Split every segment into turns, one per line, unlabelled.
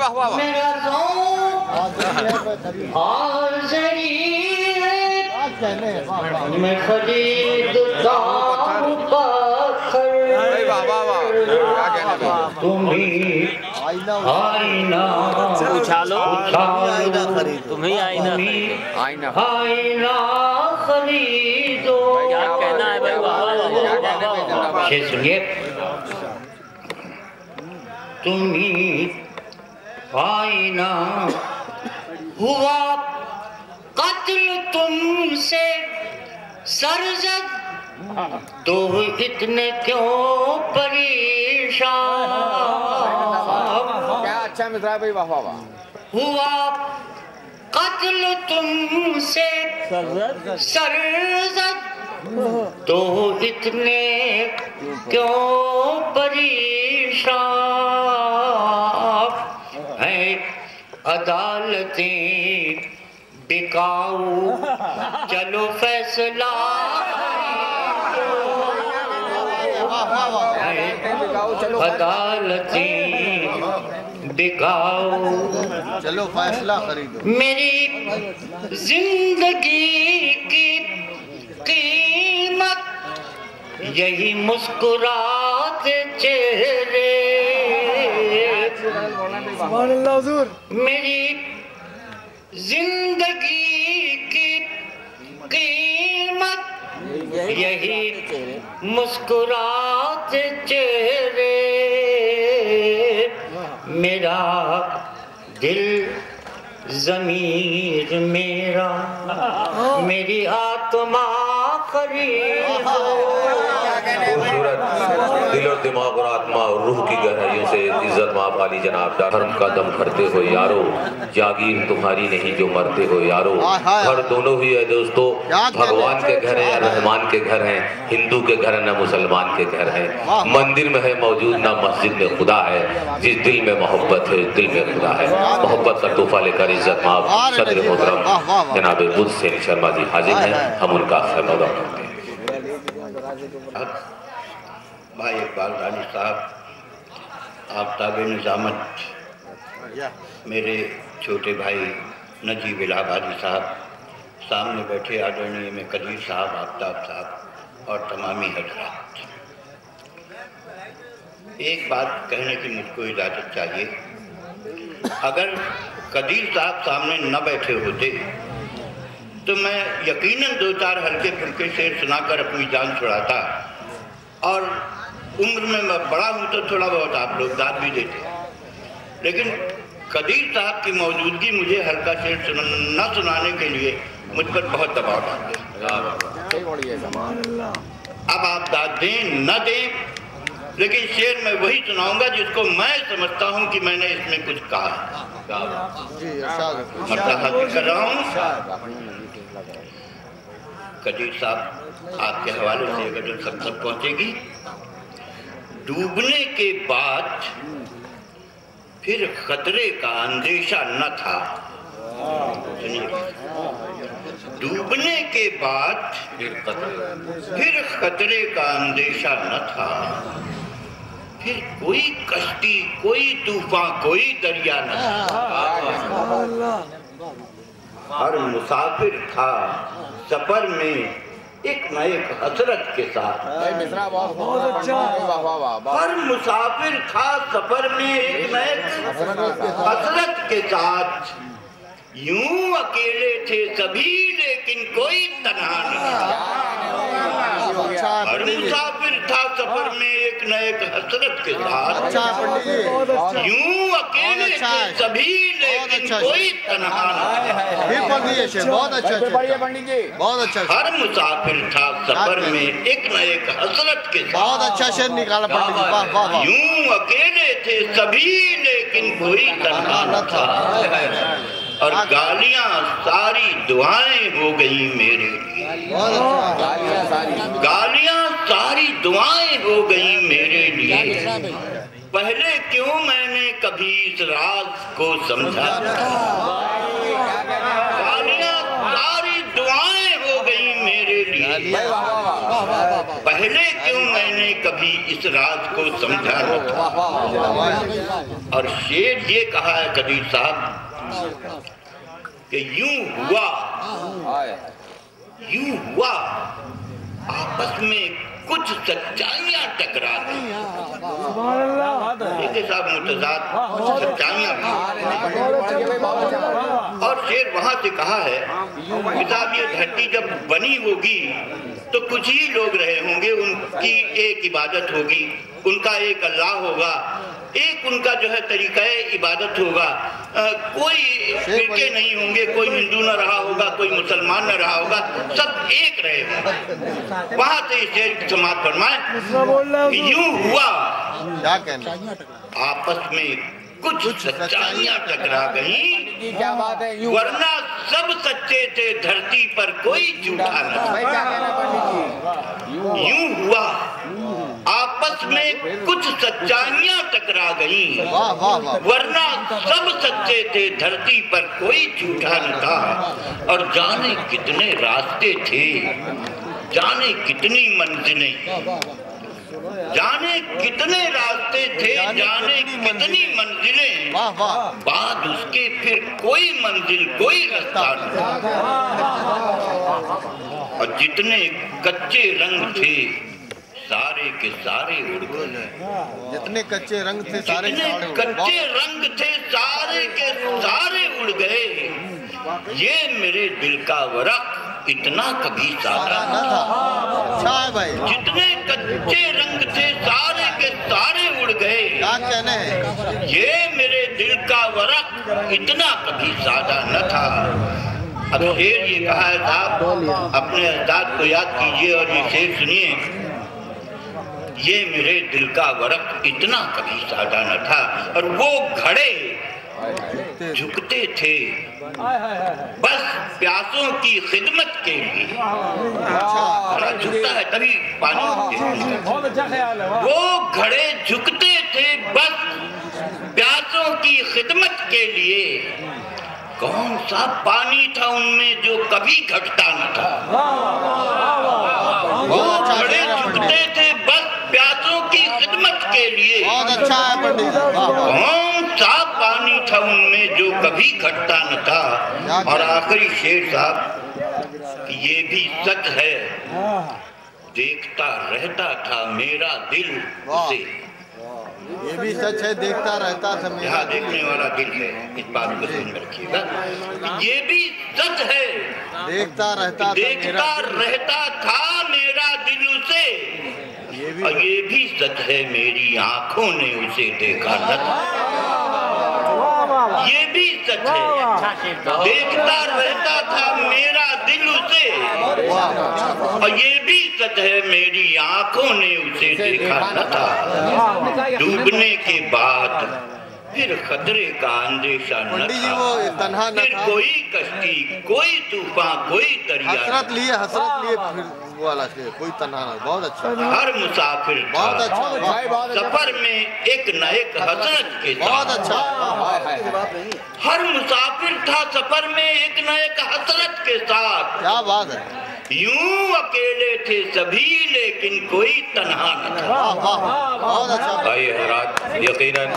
واہ واہ
میرا ذوق اور ذریعہ میں خریدتا ہوں پتھر تمہیں آئینہ
اچھالو تمہیں آئینہ
خریدو
کیا کہنا ہے بھائی واہ
یہ سنیے تمہیں آئینہ ہوا قتل تم سے سرزد تو اتنے کیوں پریشان
کیا اچھا مزرا بھائی واہ واہ
ہوا قتل تم سے سرزد تو اتنے کیوں پریشان ہیں عدالتیں بکاؤ چلو فیصلہ عدالتیں بکاؤ
چلو فیصلہ خریدو
میری زندگی کی قیمت یہی مسکراتے چہرے میری زندگی کی قیمت یہی مسکراتے چہرے میرا دل ضمیر میرا میری آتما خریدو
خوبصورت دل اور دماغ اور آتما اور روح کی گہرائیوں سے عزت مآب عالی جناب دھرم کا دم کرتے ہو یارو جاگیر تمہاری نہیں جو مرتے ہو یارو گھر دونوں ہی ہے دوستو بھگوان کے گھر ہیں یا رحمان کے گھر ہیں ہندو کے گھر ہیں نہ مسلمان کے گھر ہیں مندر میں ہے موجود نہ مسجد میں خدا ہے جس دل میں محبت ہے دل میں خدا ہے محبت کا تحفہ لے کر عزت مآب صدر محترم جناب بدھ سین شرما جی حاضر ہیں ہم ان کا خیر مقدم کرتے ہیں
بھائی اقبال رانی صاحب آفتاب نظامت میرے چھوٹے بھائی نجیب الہ آبادی صاحب سامنے بیٹھے آدرنی میں قدیر صاحب آفتاب صاحب اور تمامی حضرات ایک بات کہنے کی مجھ کو اجازت چاہیے اگر قدیر صاحب سامنے نہ بیٹھے ہوتے تو میں یقیناً دو چار ہلکے پھلکے شعر سنا کر اپنی جان چھڑاتا اور عمر میں بڑا ہوں تو تھوڑا بہت آپ لوگ داد بھی دیتے لیکن قدیر صاحب کی موجودگی مجھے ہلکا شعر نہ سنانے کے لیے مجھ پر بہت دباؤ ڈالتے اب آپ داد دیں نہ دیں لیکن شعر میں وہی سناؤں گا جس کو میں سمجھتا ہوں کہ میں نے اس میں کچھ کہا کر رہا ہوں قدیر صاحب آپ کے حوالے سے اگر سب پہنچے گی ڈوبنے کے بعد پھر خطرے کا اندیشہ نہ تھا ڈوبنے کے بعد پھر خطرے کا اندیشہ نہ تھا پھر کوئی کشتی کوئی طوفان کوئی دریا نہ تھا ہر مسافر تھا سفر میں ایک نہ ایک حسرت کے ساتھ ہر مسافر تھا سفر میں ایک نہ ایک حسرت کے ساتھ یوں اکیلے تھے سبھی لیکن کوئی تنہا نہیں ہر مسافر تھا سفر میں ایک نہ ایک حسرت کے ساتھ یوں اکیلے تھے سبھی لیکن کوئی تنہا نہیں ہر مسافر تھا سفر میں ایک نہ ایک حسرت کے ساتھ
بہت اچھا شعر نکالا پنڈت جی
یوں اکیلے تھے سبھی لیکن کوئی تنہا نہ تھا اور گالیاں ساری دعائیں ہو گئی میرے لیے گالیاں ساری دعائیں ہو گئی میرے لیے پہلے کیوں میں نے کبھی اس راز کو سمجھا گالیاں ساری دعائیں ہو گئی میرے لیے पहले क्यों मैंने कभी इस राज को समझा न था। और शेर ये कहा है कदीर साहब कि यूं हुआ आपस में कुछ सच्चाइयां टकरा गई। एक साहब मुतजाद सच्चाइयां। और शेर वहां से कहा है कि साहब ये धरती जब बनी होगी तो कुछ ही लोग रहे होंगे, उनकी एक इबादत होगी, उनका एक अल्लाह होगा, एक उनका जो है तरीका इबादत होगा। कोई फिरके नहीं होंगे, कोई हिंदू न रहा होगा, कोई मुसलमान न रहा होगा, सब एक रहे होंगे। वहां से शेर समाप्त फरमाए यूं हुआ
क्या कहना
आपस में कुछ सच्चाइयां टकरा गई,
क्या बात है।
वरना सब सच्चे थे, धरती पर कोई झूठा न था। यूं हुआ आपस में कुछ सच्चाइयां टकरा गई, वरना सब सच्चे थे, धरती पर कोई झूठा न था। और जाने कितने रास्ते थे, जाने कितनी मंजिलें, जाने कितने रास्ते थे, जाने कितनी मंजिलें, बाद उसके फिर कोई मंजिल कोई रास्ता नहीं। और जितने कच्चे रंग थे सारे के सारे उड़ गए।
जितने कच्चे रंग थे सारे
कच्चे रंग थे सारे के सारे उड़ गए। ये मेरे दिल का वरक इतना कभी सादा न था।
भाई
जितने कच्चे रंग थे सारे के सारे उड़ गए।
क्या कहने हैं?
ये मेरे दिल का वरक इतना कभी सादा न था। अब शेर ये कहा है साहब, अपने अज़दाद को याद कीजिए और ये शेर सुनिए। ये मेरे दिल का वरक इतना कभी सादा न था। और वो घड़े झुकते थे बस प्यासों की खिदमत के लिए। झुकता है तभी पानी देते हैं। वो घड़े झुकते थे बस प्यासों की खिदमत के लिए। कौन सा पानी था उनमें जो कभी घटता न था। वो घड़े झुकते थे बस प्यासों की खिदमत के लिए।
बहुत अच्छा है पंडित।
कौन सा पानी था उनमें जो कभी घटता न था। और आखिरी शेर साहब, ये भी सच है, देखता रहता था मेरा दिल उसे।
ये भी सच है, देखता रहता था मेरा।
यहाँ देखने वाला दिल है, इस बात को ध्यान रखिएगा। ये भी सच है,
देखता रहता
था मेरा दिल उसे। और ये भी सच है, मेरी आंखों ने उसे देखा न था। ये भी सच है, देखता रहता था मेरा दिल उसे। और ये भी सच है, मेरी आंखों ने उसे देखा न था। डूबने के बाद फिर खतरे का अंदेशा न था। फिर कोई कश्ती, कोई तूफान, कोई दरिया।
हसरत लिए फिर वाला से कोई तन्हा न। बहुत अच्छा।
हर मुसाफिर
बहुत अच्छा।
सफर में एक न एक हसरत के साथ।
बहुत अच्छा।
हर मुसाफिर था सफर में एक न एक हसरत के साथ।
क्या बात है।
यूं अकेले थे सभी लेकिन कोई तन्हा न था।
बहुत अच्छा।
भाई हरात यकीनन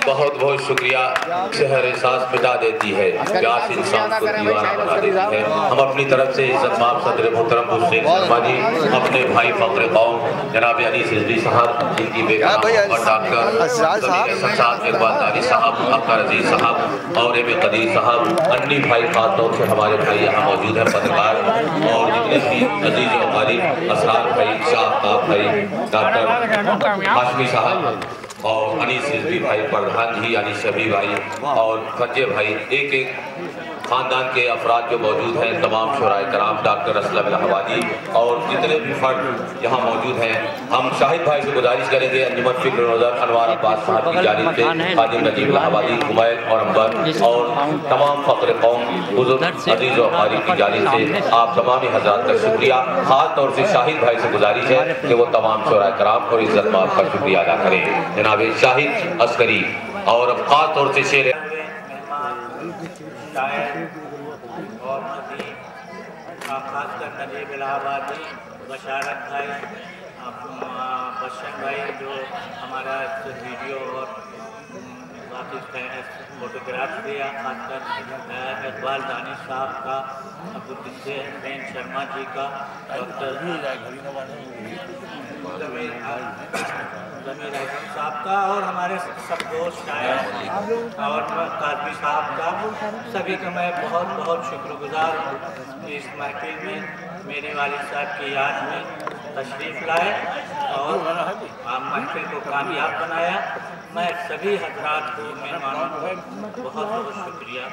बहुत बहुत शुक्रिया। शहर एहसास मिटा देती है, प्यास इंसान को दीवाना बना देती है। हम अपनी तरफ से इज्जत माफ सदर मोहतरम हुसैन शर्मा जी, अपने भाई फख्र कौम जनाब अनीस रिजवी साहब, इनकी बेटा डॉक्टर साहब, इकबाल दानी साहब, अख्तर अजीज साहब और एम कदीर साहब, अन्य भाई खास तौर से हमारे भाई यहाँ मौजूद हैं, पत्रकार और जितने भी अजीज हमारी असरार भाई, शाह भाई, डॉक्टर हाशमी साहब और अनीस रिजवी भाई, प्रधान जी अनीस शबी भाई और खज्जे भाई, एक एक खानदान के अफराद जो मौजूद हैं, तमाम शुराए कराम, डॉक्टर असलम इलाहाबादी और जितने भी फर्द यहाँ मौजूद हैं। हम शाहिद भाई से गुजारिश करेंगे अंजुमन फिक्र नज़र अनवार अब्बास साहब की जानिब से, खादिम नजीब इलाहाबादी, हुमैन और अंबर और तमाम फख्र कौम बुजुर्ग अजीज और हमारी की जानिब से आप तमाम हज़रात का शुक्रिया। खास तौर से शाहिद भाई से गुजारिश है कि वो तमाम शुराए कराम और इज्जत माफ का शुक्रिया अदा करें। जनाब शाहिद अस्करी और अब खास तौर से शेर
शायर और खासकर नजीब इलाहाबादी, बशारत भाई, बच्चन भाई जो हमारा वीडियो और बाकी फोटोग्राफ दिया, खासकर इकबाल दानिश साहब का, अब्दुल शर्मा जी का, डॉक्टर ज़मीर अहसन साहब का और हमारे सब दोस्त शायर और काजमी साहब का, सभी का मैं बहुत बहुत शुक्रगुजार हूँ कि इस महफिल में मेरे वालिद साहब की याद में तशरीफ़ लाए और महफिल को कामयाब बनाया। मैं सभी हजरात को, मेहमानों को बहुत बहुत शुक्रिया।